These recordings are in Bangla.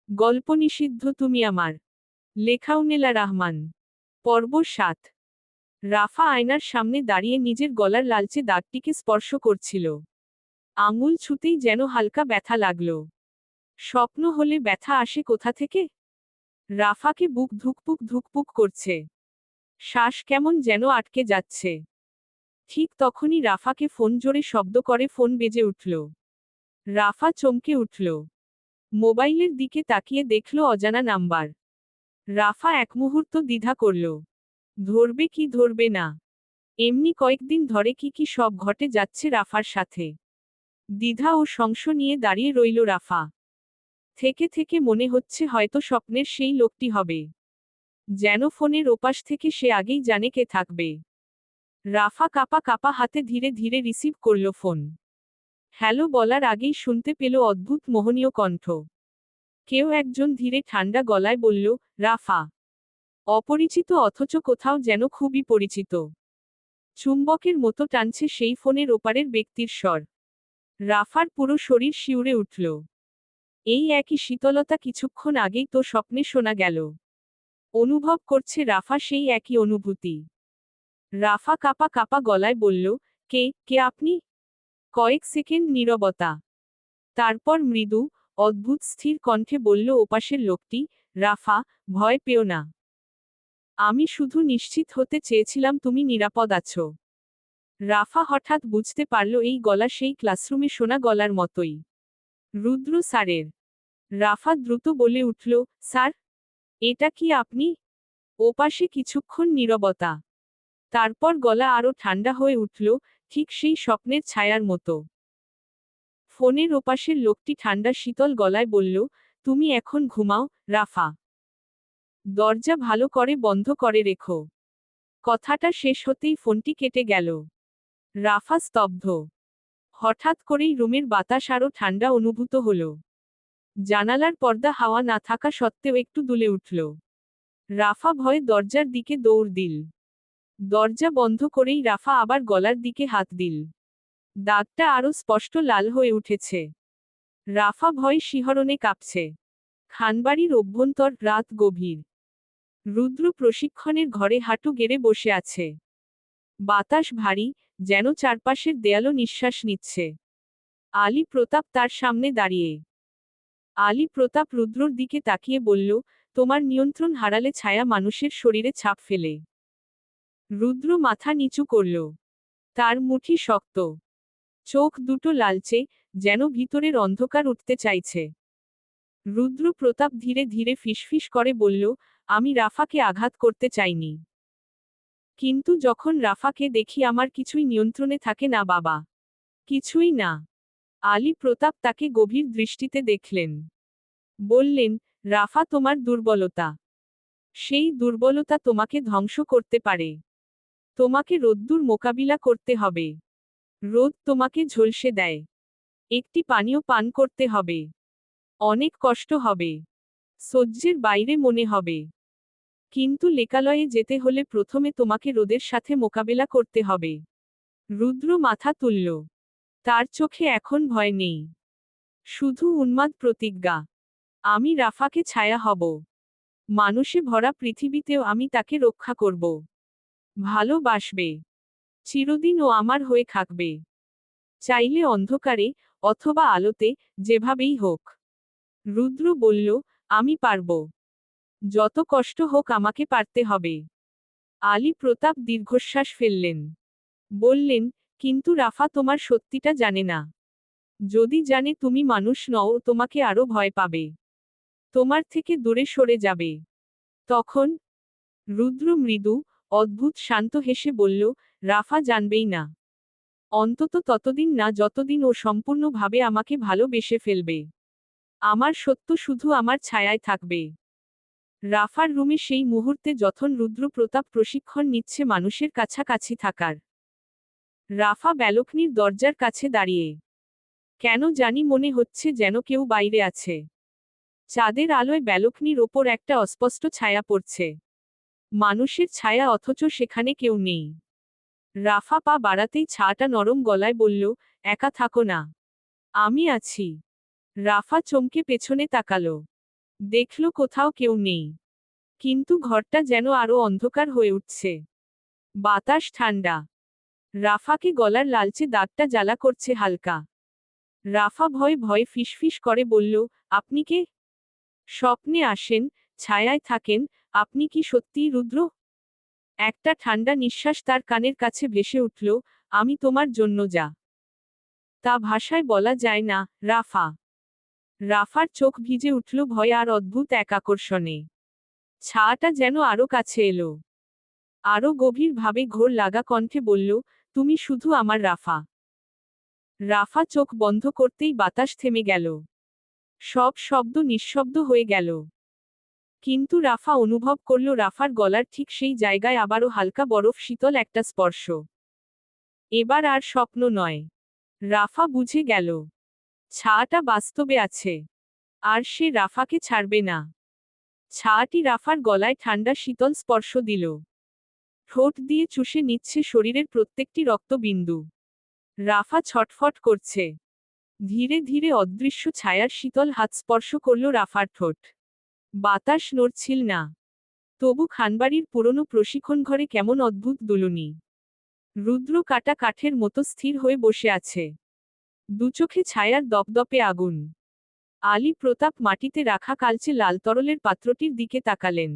গল্প নিষিদ্ধ তুমি আমার। লেখা উনেলা রহমান। পর্ব ৭। রাফা আয়নার সামনে দাঁড়িয়ে নিজের গলার লালচে দাগটিকে স্পর্শ করছিল। আঙুল ছুতেই যেন হালকা ব্যথা লাগল। স্বপ্ন হলে ব্যথা আসে কোথা থেকে? রাফাকে বুক ধুকপুক ধুকপুক করছে। শ্বাস কেমন যেন আটকে যাচ্ছে। ঠিক তখনই রাফাকে ফোন জোরে শব্দ করে ফোন বেজে উঠল। রাফা চমকে উঠল। মোবাইলের দিকে তাকিয়ে দেখল অজানা নাম্বার। রাফা এক মুহূর্ত দ্বিধা করল। ধরবে কি ধরবে না। এমনি কয়েকদিন ধরে কি সব ঘটে যাচ্ছে রাফার সাথে। দ্বিধা ও সংশয় নিয়ে দাঁড়িয়ে রইল রাফা। থেকে থেকে মনে হচ্ছে হয়তো স্বপ্নের সেই লোকটি হবে। যেন ফোনের ওপাশ থেকে সে আগেই জানে কে থাকবে। রাফা কাপা কাপা হাতে ধীরে ধীরে রিসিভ করল ফোন। হ্যালো বলার আগেই শুনতে পেল অদ্ভুত মোহনীয় কণ্ঠ। কেউ একজন ধীরে ঠান্ডা গলায় বলল, রাফা। অপরিচিত অথচ কোথাও যেন খুবই পরিচিত। চুম্বকের মতো টানছে সেই ফোনের ওপারের ব্যক্তির স্বর। রাফার পুরো শরীর শিউরে উঠল। এই একই শীতলতা কিছুক্ষণ আগেই তো স্বপ্নে শোনা গেল। অনুভব করছে রাফা সেই একই অনুভূতি। রাফা কাপা কাপা গলায় বলল, কে কে আপনি? কয়েক সেকেন্ড নীরবতা। তারপর মৃদু, অদ্ভুত স্থির কণ্ঠে বলল ওপাশের লোকটি, রাফা, ভয় পেও না। আমি শুধু নিশ্চিত হতে চেয়েছিলাম তুমি নিরাপদ আছো। রাফা হঠাৎ বুঝতে পারল এই গলা সেই ক্লাসরুমে শোনা গলার মতোই। রুদ্র স্যারের। রাফা দ্রুত বলে উঠল, স্যার? এটা কি আপনি? ওপাশে কিছুক্ষণ নীরবতা। তারপর গলা আরো ঠান্ডা হয়ে উঠল, ঠিক সেই স্বপ্নের ছায়ার মতো। ফোনের ওপাশের লোকটি ঠান্ডা শীতল গলায় বলল, তুমি এখন ঘুমাও, রাফা। দরজা ভালো করে বন্ধ করে রেখো। কথাটা শেষ হতেই ফোনটি কেটে গেল। রাফা স্তব্ধ। হঠাৎ করেই রুমের বাতাস আরো ঠান্ডা অনুভূত হল। জানালার পর্দা হাওয়া না থাকা সত্ত্বেও একটু দুলে উঠল। রাফা ভয়ে দরজার দিকে দৌড় দিল। দরজা বন্ধ করেই রাফা আবার গলার দিকে হাত দিল। দাগটা আরো স্পষ্ট লাল হয়ে উঠেছে। রাফা ভয়ে শিহরণে কাঁপছে। খানবাড়ির অভ্যন্তর, রাত গভীর। রুদ্র প্রশিক্ষণের ঘরে হাঁটু গেড়ে বসে আছে। বাতাস ভারী, যেন চারপাশের দেয়ালও নিঃশ্বাস নিচ্ছে। আলী প্রতাপ তার সামনে দাঁড়িয়ে। আলী প্রতাপ রুদ্রর দিকে তাকিয়ে বলল, তোমার নিয়ন্ত্রণ হারালে ছায়া মানুষের শরীরে ছাপ ফেলে। রুদ্র মাথা নিচু করল। তার মুঠি শক্ত। চোখ দুটো লালচে, যেন ভিতরের অন্ধকার উঠতে চাইছে। রুদ্র প্রতাপ ধীরে ধীরে ফিসফিস করে বলল, আমি রাফাকে আঘাত করতে চাইনি। কিন্তু যখন রাফাকে দেখি আমার কিছুই নিয়ন্ত্রণে থাকে না বাবা। কিছুই না। আলী প্রতাপ তাকে গভীর দৃষ্টিতে দেখলেন। বললেন, রাফা তোমার দুর্বলতা। সেই দুর্বলতা তোমাকে ধ্বংস করতে পারে। তোমাকে রোদ্দুর মোকাবিলা করতে হবে। রোদ তোমাকে ঝলসে দেয়। একটি পানীয় পান করতে হবে। অনেক কষ্ট হবে। সহ্যের বাইরে মনে হবে। কিন্তু লেকালয়ে যেতে হলে প্রথমে তোমাকে রোদের সাথে মোকাবেলা করতে হবে। রুদ্র মাথা তুলল। তার চোখে এখন ভয় নেই। শুধু উন্মাদ প্রতিজ্ঞা। আমি রাফাকে ছায়া হব। মানুষে ভরা পৃথিবীতেও আমি তাকে রক্ষা করব। ভালোবাসবে। চিরদিন ও আমার হয়ে থাকবে। চাইলে অন্ধকারে, অথবা আলোতে, যেভাবেই হোক। রুদ্র বলল, আমি পারব। যত কষ্ট হোক আমাকে পারতে হবে। আলী প্রতাপ দীর্ঘশ্বাস ফেললেন। বললেন, কিন্তু রাফা তোমার সত্যিটা জানে না। যদি জানে তুমি মানুষ নও তোমাকে আরো ভয় পাবে। তোমার থেকে দূরে সরে যাবে। তখন? রুদ্র মৃদু, অদ্ভুত শান্ত হেসে বলল, রাফা জানবেই না। অন্তত ততদিন না যতদিন ও সম্পূর্ণভাবে আমাকে ভালোবেসে ফেলবে। আমার সত্য শুধু আমার ছায়ায় থাকবে। রাফার রুমে সেই মুহূর্তে যখন রুদ্র প্রতাপ প্রশিক্ষণ নিচ্ছে মানুষের কাছাকাছি থাকার। রাফা ব্যালকনির দরজার কাছে দাঁড়িয়ে। কেন জানি মনে হচ্ছে যেন কেউ বাইরে আছে। চাঁদের আলোয় ব্যালকনির ওপর একটা অস্পষ্ট ছায়া পড়ছে। মানুষের ছায়া অথচ সেখানে কেউ নেই। রাফা পা বাড়াতেই ছাটা নরম গলায় বলল, একা থাকো না। আমি আছি। রাফা চমকে পেছনে তাকালো। দেখল কোথাও কেউ নেই। কিন্তু ঘরটা যেন আরো অন্ধকার হয়ে উঠছে। বাতাস ঠান্ডা। রাফাকে গলার লালচে দাগটা জ্বালা করছে হালকা। রাফা ভয়ে ভয়ে ফিসফিস করে বলল, আপনি কে? স্বপ্নে আসেন, ছায়ায় থাকেন, আপনি কি সত্যিই রুদ্র? একটা ঠান্ডা নিঃশ্বাস তার কানের কাছে ভেসে উঠল, আমি তোমার জন্য যা তা ভাষায় বলা যায় না, রাফা। রাফার চোখ ভিজে উঠল ভয় আর অদ্ভুত এক আকর্ষণে। ছায়াটা যেন আরো কাছে এলো। আরো গভীরভাবে ঘোর লাগা কণ্ঠে বলল, তুমি শুধু আমার রাফা। রাফা চোখ বন্ধ করতেই বাতাস থেমে গেল। সব শব্দ নিঃশব্দ হয়ে গেল। কিন্তু রাফা অনুভব করল রাফার গলার ঠিক সেই জায়গায় আবারও হালকা বরফ শীতল একটা স্পর্শ। এবার আর স্বপ্ন নয়। রাফা বুঝে গেল, ছায়াটা বাস্তবে আছে। আর সে রাফাকে ছাড়বে না। ছায়াটি রাফার গলায় ঠান্ডা শীতল স্পর্শ দিল। ঠোঁট দিয়ে চুষে নিচ্ছে শরীরের প্রত্যেকটি রক্তবিন্দু। রাফা ছটফট করছে। ধীরে ধীরে অদৃশ্য ছায়ার শীতল হাত স্পর্শ করল রাফার ঠোঁট। বাতাস নড়ছিল না। তবু খানবাড়ির পুরনো প্রশিক্ষণ ঘরে কেমন অদ্ভুত দুলুনি। রুদ্র কাটা কাঠের মতো স্থির হয়ে বসে আছে। দুচোখে ছায়ার দপদপে আগুন। আলী প্রতাপ মাটিতে রাখা কালচে লাল তরলের পাত্রটির দিকে তাকালেন।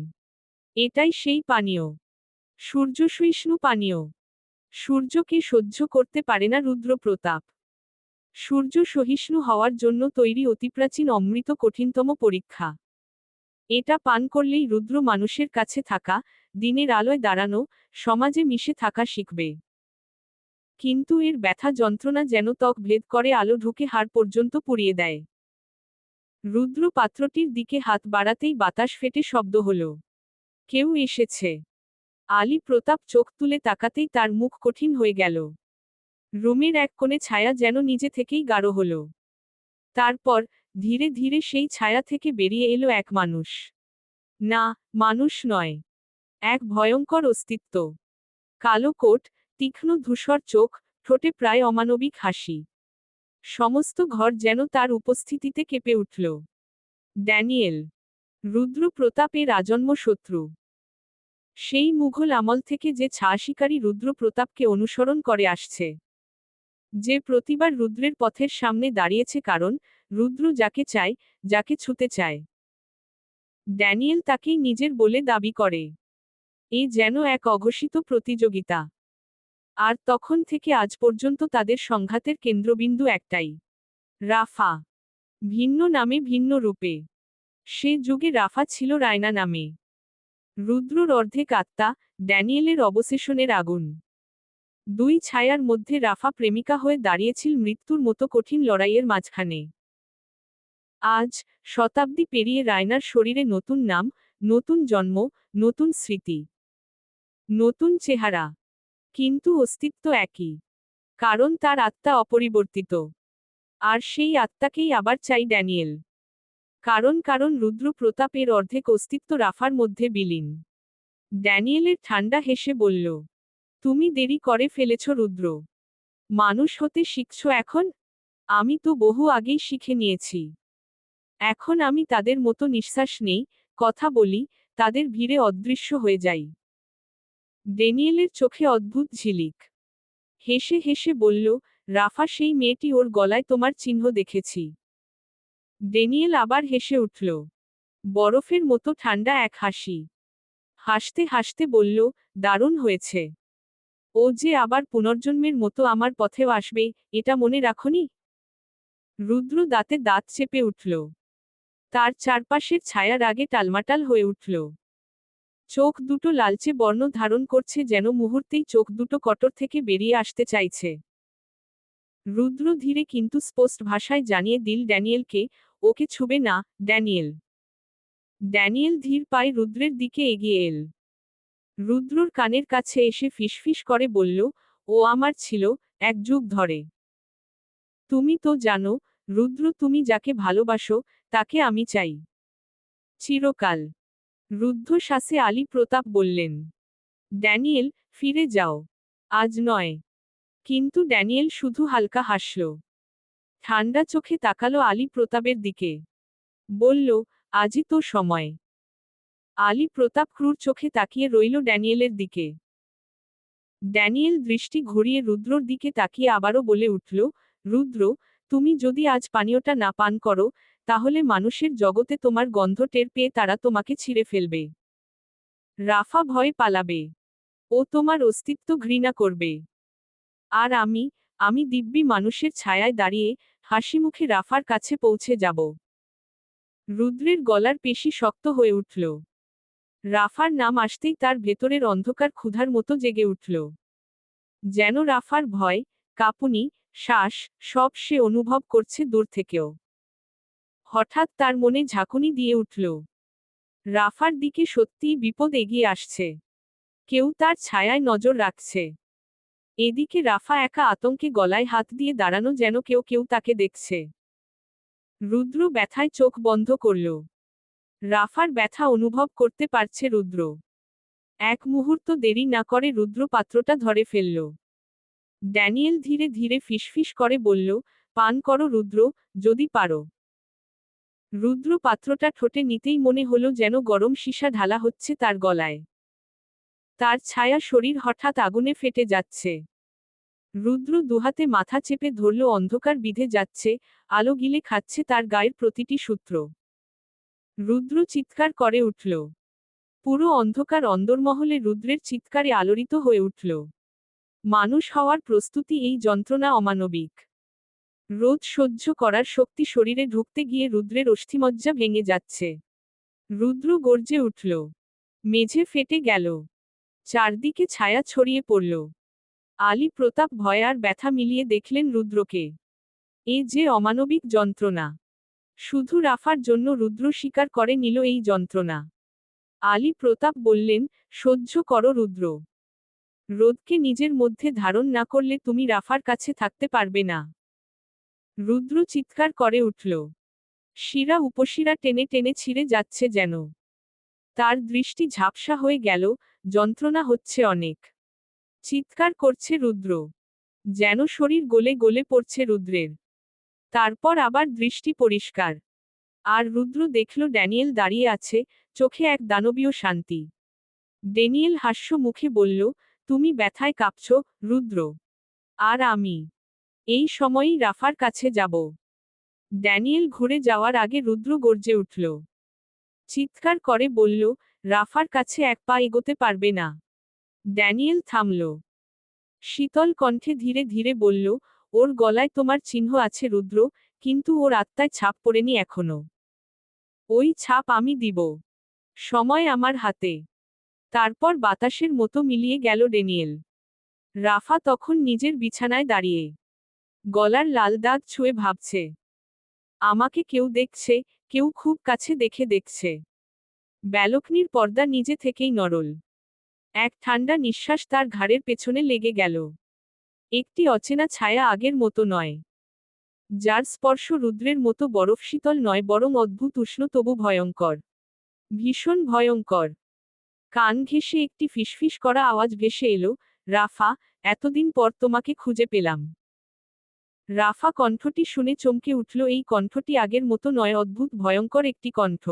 এটাই সেই পানীয়। সূর্যসহিষ্ণু পানীয়। সূর্যকে সহ্য করতে পারে না রুদ্র প্রতাপ। সূর্য সহিষ্ণু হওয়ার জন্য তৈরি অতিপ্রাচীন অমৃত কঠিনতম পরীক্ষা। এটা পান করলেই রুদ্র মানুষের কাছে থাকা, দিনের আলোয় দাঁড়ানো, সমাজে মিশে থাকা শিখবে। কিন্তু এর ব্যথা যন্ত্রণা যেন ত্বক ভেদ করে আলো ঢুকে হাড় পর্যন্ত পুড়িয়ে দেয়। রুদ্র পাত্রটির দিকে হাত বাড়াতেই বাতাস ফেটে শব্দ হলো। কেউ এসেছে। আলী প্রতাপ চোখ তুলে তাকাতেই তার মুখ কঠিন হয়ে গেল। রুমের এক কোণে ছায়া যেন নিজে থেকেই গাঢ় হলো। তারপর ধীরে ধীরে সেই ছায়া থেকে বেরিয়ে এলো এক মানুষ। না, মানুষ নয়। এক ভয়ঙ্কর অস্তিত্ব। কালো কোট, তীক্ষ্ণ ধূসর চোখ, ঠোঁটে প্রায় অমানবিক হাসি। সমস্ত ঘর যেন তার উপস্থিতিতে কেঁপে উঠল। ড্যানিয়েল। রুদ্র প্রতাপের আজন্ম শত্রু। সেই মুঘল আমল থেকে যে ছায়াশিকারী রুদ্র প্রতাপকে অনুসরণ করে আসছে। যে প্রতিবার রুদ্রের পথের সামনে দাঁড়িয়েছে কারণ রুদ্র যাকে চায়, যাকে ছুতে চায়, ড্যানিয়েল তাকেই নিজের বলে দাবি করে। এ যেন এক অঘোষিত প্রতিযোগিতা। আর তখন থেকে আজ পর্যন্ত তাদের সংঘাতের কেন্দ্রবিন্দু একটাই, রাফা। ভিন্ন নামে ভিন্ন রূপে। সে যুগে রাফা ছিল রায়না নামে। রুদ্রর অর্ধেক আত্মা, ড্যানিয়েলের অবসেশনের আগুন। দুই ছায়ার মধ্যে রাফা প্রেমিকা হয়ে দাঁড়িয়েছিল মৃত্যুর মতো কঠিন লড়াইয়ের মাঝখানে। আজ, শতাব্দী পেরিয়ে রায়নার শরীরে নতুন নাম, নতুন জন্ম, নতুন স্মৃতি, নতুন চেহারা। কিন্তু অস্তিত্ব একই। কারণ তার আত্মা অপরিবর্তিত। আর সেই আত্মাকেই আবার চাই ড্যানিয়েল। কারণ রুদ্র প্রতাপের অর্ধেক অস্তিত্ব রাফার মধ্যে বিলীন। ড্যানিয়েলের ঠান্ডা হেসে বলল, তুমি দেরি করে ফেলেছ রুদ্র। মানুষ হতে শিখছ এখন? আমি তো বহু আগেই শিখে নিয়েছি। এখন আমি তাদের মতো নিঃশ্বাস নেই, কথা বলি, তাদের ভিড়ে অদৃশ্য হয়ে যাই। ড্যানিয়েলের চোখে অদ্ভুত ঝিলিক। হেসে হেসে বলল, রাফা সেই মেয়েটি, ওর গলায় তোমার চিহ্ন দেখেছি। ড্যানিয়েল আবার হেসে উঠল। বরফের মতো ঠান্ডা এক হাসি। হাসতে হাসতে বলল, দারুণ হয়েছে। ও যে আবার পুনর্জন্মের মতো আমার পথেও আসবে, এটা মনে রাখনি? রুদ্র দাঁতে দাঁত চেপে উঠল। তার চারপাশের ছায়া রাগে টালমাটাল হয়ে উঠল। চোখ দুটো লালচে বর্ণ ধারণ করছে, যেন মুহূর্তেই চোখ দুটো কটর থেকে বেরিয়ে আসতে চাইছে। রুদ্র ধীরে কিন্তু স্পষ্ট ভাষায় জানিয়ে দিল ড্যানিয়েলকে, ওকে ছুবে না, ড্যানিয়েল। ড্যানিয়েল ধীর পায়ে রুদ্রের দিকে এগিয়ে এল। রুদ্রর কানের কাছে এসে ফিসফিস করে বলল, ও আমার ছিল, এক যুগ ধরে। তুমি তো জানো, রুদ্র, তুমি যাকে ভালোবাসো, তাকে আমি চাই। চিরকাল। রুদ্ধশ্বাসে আলী প্রতাপ বললেন। ড্যানিয়েল, ফিরে যাও। আজ নয়। কিন্তু ড্যানিয়েল শুধু হালকা হাসল। ঠান্ডা চোখে তাকালো আলী প্রতাপের দিকে। বলল, আজই তো সময়। আলী প্রতাপ ক্রূর চোখে তাকিয়ে রইল ড্যানিয়েলের দিকে। ড্যানিয়েল দৃষ্টি ঘুরিয়ে রুদ্রর দিকে তাকিয়ে আবারও বলে উঠল, রুদ্র, তুমি যদি আজ পানীয়টা না পান করো, তাহলে মানুষের জগতে তোমার গন্ধ টের পেয়ে তারা তোমাকে ছিঁড়ে ফেলবে। রাফা ভয়ে পালাবে। ও তোমার অস্তিত্ব ঘৃণা করবে। আর আমি দিব্যি মানুষের ছায়ায় দাঁড়িয়ে হাসিমুখে রাফার কাছে পৌঁছে যাব। রুদ্রের গলার পেশি শক্ত হয়ে উঠল। রাফার নাম আসতেই তার ভেতরের অন্ধকার ক্ষুধার মতো জেগে উঠল। যেন রাফার ভয়, কাঁপুনি, শ্বাস, সব সে অনুভব করছে দূর থেকেও। হঠাৎ তার মনে ঝাঁকুনি দিয়ে উঠল। রাফার দিকে সত্যিই বিপদ এগিয়ে আসছে। কেউ তার ছায়ায় নজর রাখছে। এদিকে রাফা একা আতঙ্কে গলায় হাত দিয়ে দাঁড়ানো, যেন কেউ কেউ তাকে দেখছে। রুদ্র ব্যথায় চোখ বন্ধ করল। রাফার ব্যথা অনুভব করতে পারছে রুদ্র। এক মুহূর্ত দেরি না করে রুদ্র পাত্রটা ধরে ফেলল। ড্যানিয়েল ধীরে ধীরে ফিসফিস করে বলল, পান করো রুদ্র, যদি পারো। রুদ্র পাত্রটা ঠোঁটে নিতেই মনে হলো যেন গরম সীসা ঢালা হচ্ছে তার গলায়। তার ছায়া শরীর হঠাৎ আগুনে ফেটে যাচ্ছে। রুদ্র দুহাতে মাথা চেপে ধরল, অন্ধকার বিধে যাচ্ছে, আলো গিলে খাচ্ছে তার গায়ের প্রতিটি সূত্র। রুদ্র চিৎকার করে উঠল। পুরো অন্ধকার অন্দরমহলে রুদ্রের চিৎকারে আলোড়িত হয়ে উঠল। মানুষ হওয়ার প্রস্তুতি, এই যন্ত্রণা অমানবিক। রোদ সহ্য করার শক্তি শরীরে ঢুকতে গিয়ে রুদ্রের অস্থিমজ্জা ভেঙে যাচ্ছে। রুদ্র গর্জে উঠল। মেঝে ফেটে গেল। চারদিকে ছায়া ছড়িয়ে পড়ল। আলী প্রতাপ ভয় আর ব্যথা মিলিয়ে দেখলেন রুদ্রকে। এ যে অমানবিক যন্ত্রণা! শুধু রাফার জন্য রুদ্র স্বীকার করে নিল এই যন্ত্রণা। আলী প্রতাপ বললেন, সহ্য করো রুদ্র। রোদকে নিজের মধ্যে ধারণ না করলে তুমি রাফার কাছে থাকতে পারবে না। রুদ্র চিৎকার করে উঠল। শিরা উপশিরা টেনে টেনে ছিঁড়ে যাচ্ছে যেন। তার দৃষ্টি ঝাপসা হয়ে গেল, যন্ত্রণা হচ্ছে অনেক। চিৎকার করছে রুদ্র। যেন শরীর গলে গলে পড়ছে রুদ্রের। তারপর আবার দৃষ্টি পরিষ্কার। আর রুদ্র দেখল ড্যানিয়েল দাঁড়িয়ে আছে, চোখে এক দানবীয় শান্তি। ড্যানিয়েল হাস্য মুখে বলল, তুমি ব্যথায় কাঁপছ, রুদ্র। আর আমি এই সময়ই রাফার কাছে যাব। ড্যানিয়েল ঘুরে যাওয়ার আগে রুদ্র গর্জে উঠল। চিৎকার করে বলল, রাফার কাছে এক পা এগোতে পারবে না। ড্যানিয়েল থামল। শীতল কণ্ঠে ধীরে ধীরে বলল, ওর গলায় তোমার চিহ্ন আছে রুদ্র, কিন্তু ওর আত্মায় ছাপ পড়েনি এখনো। ওই ছাপ আমি দিব। সময় আমার হাতে। তারপর বাতাসের মতো মিলিয়ে গেল ড্যানিয়েল। রাফা তখন নিজের বিছানায় দাঁড়িয়ে গলার লাল দাগ ছুঁয়ে ভাবছে, আমাকে কেউ দেখছে, কেউ খুব কাছে দেখে দেখছে। ব্যালকনির পর্দা নিজে থেকেই নড়ল। এক ঠান্ডা নিঃশ্বাস তার ঘাড়ের পেছনে লেগে গেল। একটি অচেনা ছায়া, আগের মতো নয়। যার স্পর্শ রুদ্রের মতো বরফ শীতল নয়, বরং অদ্ভুত উষ্ণ, তবু ভয়ঙ্কর। ভীষণ ভয়ঙ্কর। কান ঘেঁষে একটি ফিসফিস করা আওয়াজ ভেসে এলো, রাফা, এতদিন পর তোমাকে খুঁজে পেলাম। রাফা কণ্ঠটি শুনে চমকে উঠল। এই কণ্ঠটি আগের মতো নয়, অদ্ভুত ভয়ঙ্কর একটি কণ্ঠ।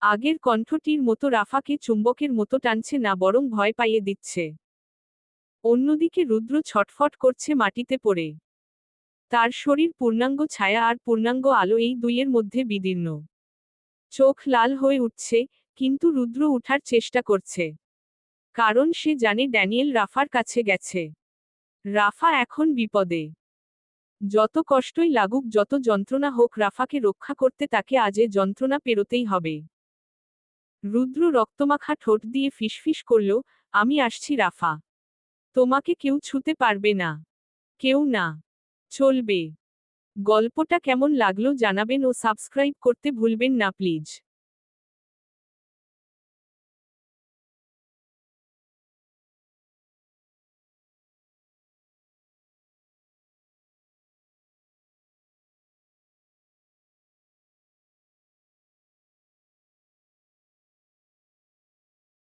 আগের কণ্ঠটির মতো রাফাকে চুম্বকের মতো টানছে না, বরং ভয় পাইয়ে দিচ্ছে। অন্যদিকে রুদ্র ছটফট করছে মাটিতে পড়ে। তার শরীর পূর্ণাঙ্গ ছায়া আর পূর্ণাঙ্গ আলো, এই দুইয়ের মধ্যে বিদীর্ণ। চোখ লাল হয়ে উঠছে, কিন্তু রুদ্র উঠার চেষ্টা করছে। কারণ সে জানে ড্যানিয়েল রাফার কাছে গেছে। রাফা এখন বিপদে। যত কষ্টই লাগুক, যত যন্ত্রণা হোক, রাফাকে রক্ষা করতে তাকে আজ এ যন্ত্রণা পেরোতেই হবে। রুদ্র রক্তমাখা ঠোঁট দিয়ে ফিসফিস করল, আমি আসছি রাফা। তোমাকে কেউ ছুঁতে পারবে না। কেউ না। চলবে। গল্পটা কেমন লাগলো জানাবেন ও সাবস্ক্রাইব করতে ভুলবেন না প্লিজ।